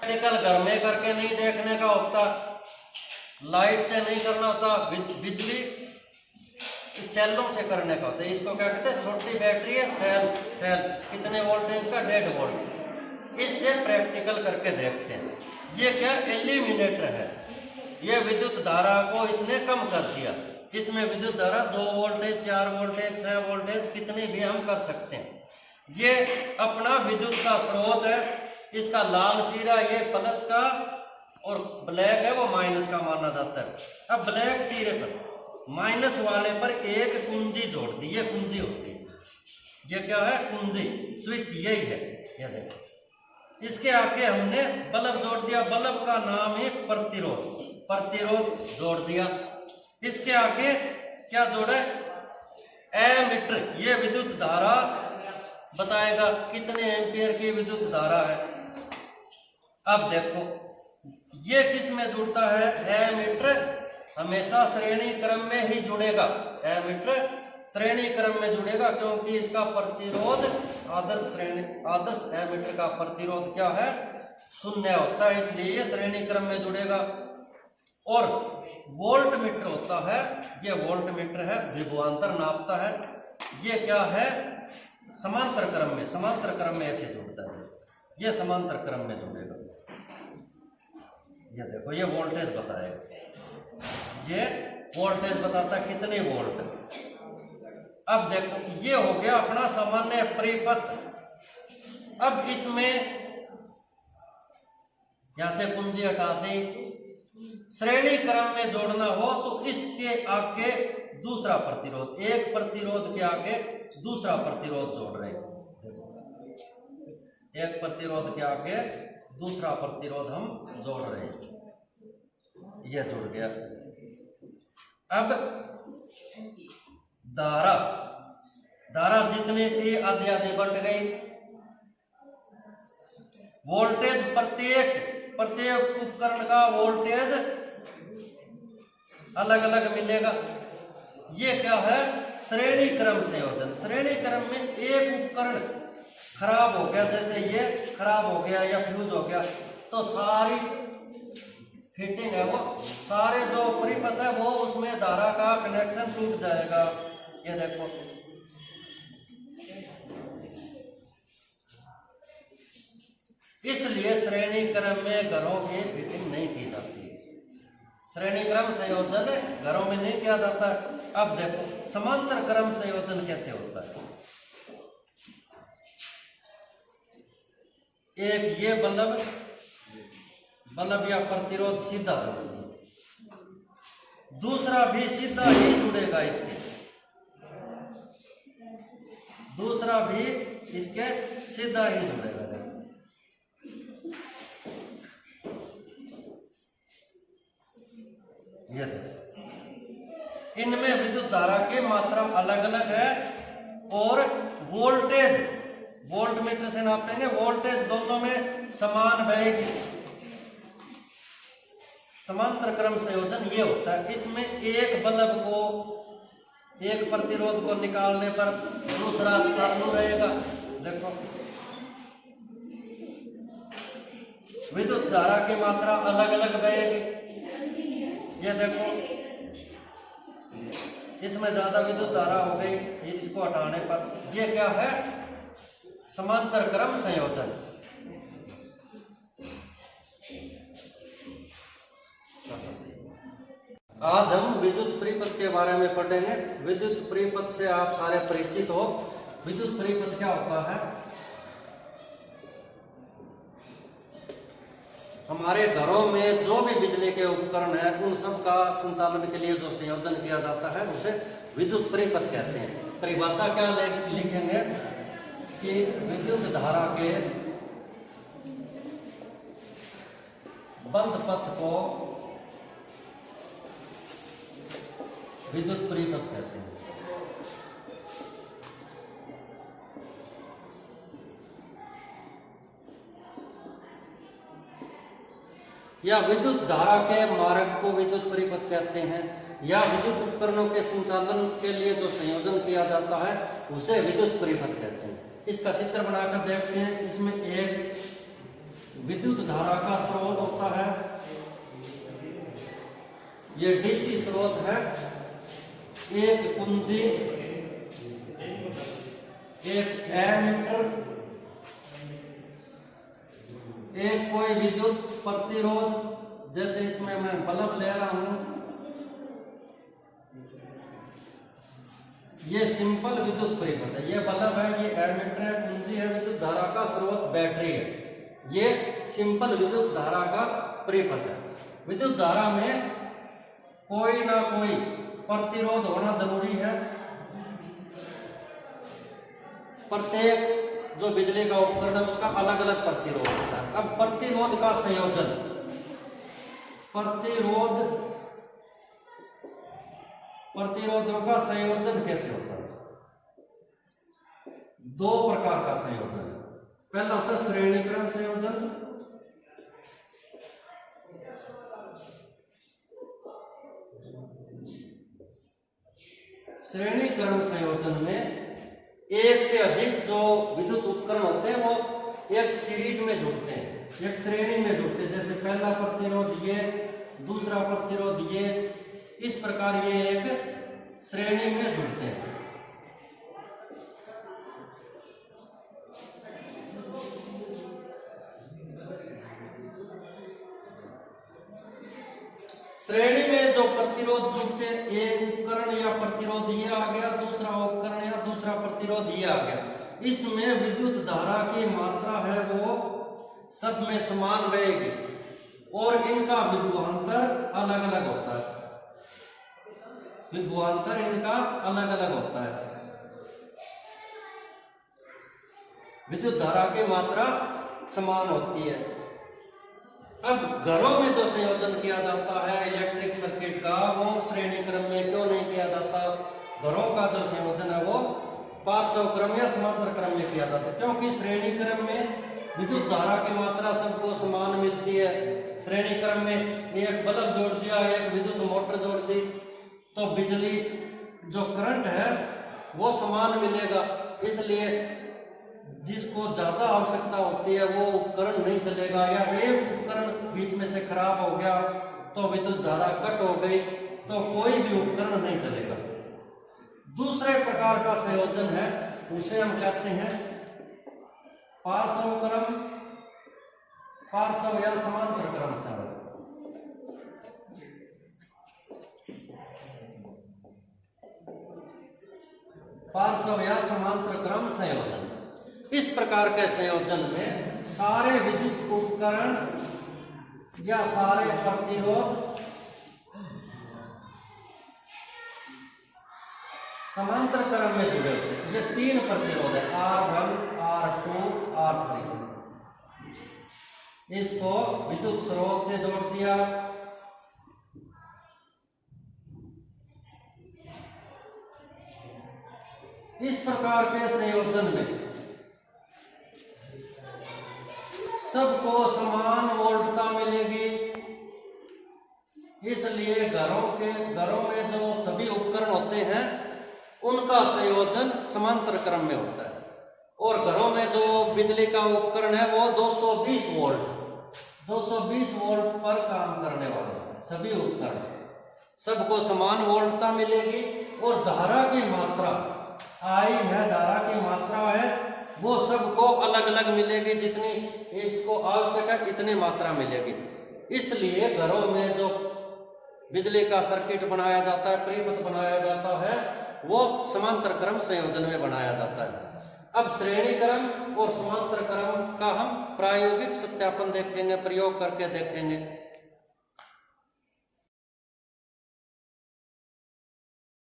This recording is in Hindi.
प्रैक्टिकल घर में करके नहीं देखने का होता, लाइट से नहीं करना होता, बिजली सेलों से करने का होता है। इसको क्या कहते हैं, छोटी बैटरी है, सेल कितने वोल्टेज का, 1.5 वोल्ट। इससे प्रैक्टिकल करके देखते हैं। ये क्या एलिमिनेटर है, ये विद्युत धारा को इसने कम कर दिया। इसमें विद्युत धारा 2 वोल्टेज, 4 वोल्टेज, 6 वोल्टेज कितनी भी हम कर सकते हैं। ये अपना विद्युत का स्रोत है। इसका लाल सिरा ये प्लस का और ब्लैक है वो माइनस का माना जाता है। अब ब्लैक सिरे पर माइनस वाले पर एक कुंजी जोड़ दी, ये कुंजी होती है, ये क्या है, कुंजी, स्विच यही है। ये देखो, इसके आगे हमने बल्ब जोड़ दिया, बल्ब का नाम है प्रतिरोध, प्रतिरोध जोड़ दिया। इसके आगे क्या जोड़ा है, एमीटर, ये विद्युत धारा बताएगा कितने एम्पियर की विद्युत धारा है। अब देखो ये किस में जुड़ता है, एमीटर हमेशा श्रेणी क्रम में ही जुड़ेगा, एमीटर श्रेणी क्रम में जुड़ेगा, क्योंकि इसका प्रतिरोध आदर्श एमीटर का प्रतिरोध क्या है, 0 होता है, इसलिए ये श्रेणी क्रम में जुड़ेगा। और वोल्ट मीटर होता है, ये वोल्ट मीटर है, विभवांतर नापता है। ये क्या है, समांतर क्रम में ऐसे जुड़ता है, ये समांतर क्रम में जुड़ेगा। ये देखो, ये वोल्टेज बताएगा, ये वोल्टेज बताता है कितने वोल्ट। अब देखो ये हो गया अपना सामान्य परिपथ। अब इसमें यहां से कुंजी हटा दी, श्रेणी क्रम में जोड़ना हो तो इसके आगे दूसरा प्रतिरोध, एक प्रतिरोध के आगे दूसरा प्रतिरोध जोड़ रहे हैं। एक प्रतिरोध के आगे दूसरा प्रतिरोध हम जोड़ रहे हैं, ये जुड़ गया। अब धारा जितनी थी आधी आधी बढ़ गई। वोल्टेज प्रत्येक उपकरण का वोल्टेज अलग अलग मिलेगा। ये क्या है, श्रेणी क्रम संयोजन। श्रेणी क्रम में एक उपकरण खराब हो गया, जैसे ये खराब हो गया या फ्यूज हो गया, तो सारी फिटिंग है वो, सारे जो परिपथ है वो उसमें धारा का कनेक्शन टूट जाएगा। ये देखो, इसलिए श्रेणी क्रम में घरों की फिटिंग नहीं की जाती, श्रेणी क्रम संयोजन घरों में नहीं किया जाता। अब देखो समांतर क्रम संयोजन कैसे होता है। एक ये बल्ब या प्रतिरोध सीधा जुड़ेगा, दूसरा भी सीधा ही जुड़ेगा इसके, दूसरा भी इसके सीधा ही जुड़ेगा। ये देखो, इनमें विद्युत धारा की मात्रा अलग अलग है और वोल्ट मीटर से नापेंगे, वोल्टेज दोनों में समान रहेगी। समांतर क्रम संयोजन ये होता है। इसमें एक बल्ब को, एक प्रतिरोध को निकालने पर दूसरा चालू रहेगा। देखो विद्युत धारा की मात्रा अलग अलग बहेगी। ये देखो, इसमें ज्यादा विद्युत धारा हो गई, इसको हटाने पर ये क्या है, समांतर क्रम संयोजन। आज हम विद्युत परिपथ के बारे में पढ़ेंगे। विद्युत परिपथ से आप सारे परिचित हो। विद्युत परिपथ क्या होता है, हमारे घरों में जो भी बिजली के उपकरण है उन सब का संचालन के लिए जो संयोजन किया जाता है उसे विद्युत परिपथ कहते हैं। परिभाषा क्या लिखेंगे कि विद्युत धारा के बंद पथ को विद्युत परिपथ कहते हैं। या विद्युत धारा के मार्ग को विद्युत परिपथ कहते हैं, या विद्युत उपकरणों के संचालन के लिए जो संयोजन किया जाता है उसे विद्युत परिपथ कहते हैं। इसका चित्र बनाकर देखते हैं। इसमें एक विद्युत धारा का स्रोत होता है, ये डीसी स्रोत है। एक कुंजी, एक एमीटर, एक कोई विद्युत प्रतिरोध, जैसे इसमें मैं बल्ब ले रहा हूं, ये सिंपल विद्युत परिपथ है। ये बल्ब है, ये एमीटर है, कुंजी है, विद्युत धारा का स्रोत बैटरी है। ये सिंपल विद्युत धारा का परिपथ है। विद्युत धारा में कोई ना कोई प्रतिरोध होना जरूरी है। प्रत्येक जो बिजली का उपकरण है उसका अलग अलग प्रतिरोध होता है। अब प्रतिरोध का संयोजन, प्रतिरोधों का संयोजन कैसे होता है? दो प्रकार का संयोजन है। पहला होता है श्रेणी क्रम संयोजन, श्रेणी क्रम संयोजन में एक से अधिक जो विद्युत उपकरण होते हैं वो एक सीरीज में जुड़ते हैं, एक श्रेणी में जुड़ते हैं। जैसे पहला प्रतिरोध ये, दूसरा प्रतिरोध ये, इस प्रकार ये एक श्रेणी में जुड़ते हैं। श्रेणी में जो प्रतिरोध जुड़ते हैं, एक उपकरण या प्रतिरोध ये आ गया, दूसरा उपकरण या दूसरा प्रतिरोध ये आ गया, इसमें विद्युत धारा की मात्रा है वो सब में समान रहेगी और इनका विभवांतर अलग अलग होता है। विभवांतर इनका अलग अलग होता है। विद्युत धारा की मात्रा समान होती है। अब घरों में जो संयोजन किया जाता है इलेक्ट्रिक सर्किट का, वो श्रेणी क्रम में क्यों नहीं किया जाता? घरों का जो संयोजन है वो पार्श्व क्रम या समांतर क्रम में किया जाता है, क्योंकि श्रेणी क्रम में विद्युत धारा की मात्रा सबको समान मिलती है। श्रेणी क्रम में एक बल्ब जोड़ दिया, एक विद्युत मोटर जोड़ दी, तो बिजली जो करंट है वो समान मिलेगा। इसलिए जिसको ज्यादा आवश्यकता होती है वो उपकरण नहीं चलेगा, या एक उपकरण बीच में से खराब हो गया तो विद्युत धारा कट हो गई तो कोई भी उपकरण नहीं चलेगा। दूसरे प्रकार का संयोजन है, उसे हम कहते हैं पार्श्व क्रम, पार्श्व या समांतर क्रम संयोजन। पार्श्व या समांतर क्रम संयोजन, इस प्रकार के संयोजन में सारे विद्युत उपकरण या सारे प्रतिरोध समांतर क्रम में जुड़े होते हैं। ये तीन प्रतिरोध है, R1, R2, R3। इसको विद्युत स्रोत से जोड़ दिया, इस प्रकार के संयोजन में सबको समान वोल्टता मिलेगी। इसलिए घरों में जो सभी उपकरण होते हैं उनका संयोजन समांतर क्रम में होता है, और घरों में जो बिजली का उपकरण है वो 220 वोल्ट पर काम करने वाले हैं। सभी उपकरण सबको समान वोल्टता मिलेगी, और धारा की मात्रा आई है, धारा की मात्रा है वो सबको अलग अलग मिलेगी, जितनी इसको आवश्यक है इतनी मात्रा मिलेगी। इसलिए घरों में जो बिजली का सर्किट बनाया जाता है, परिपथ बनाया जाता है, वो समांतर क्रम संयोजन में बनाया जाता है। अब श्रेणी क्रम और समांतर क्रम का हम प्रायोगिक सत्यापन देखेंगे, प्रयोग करके देखेंगे।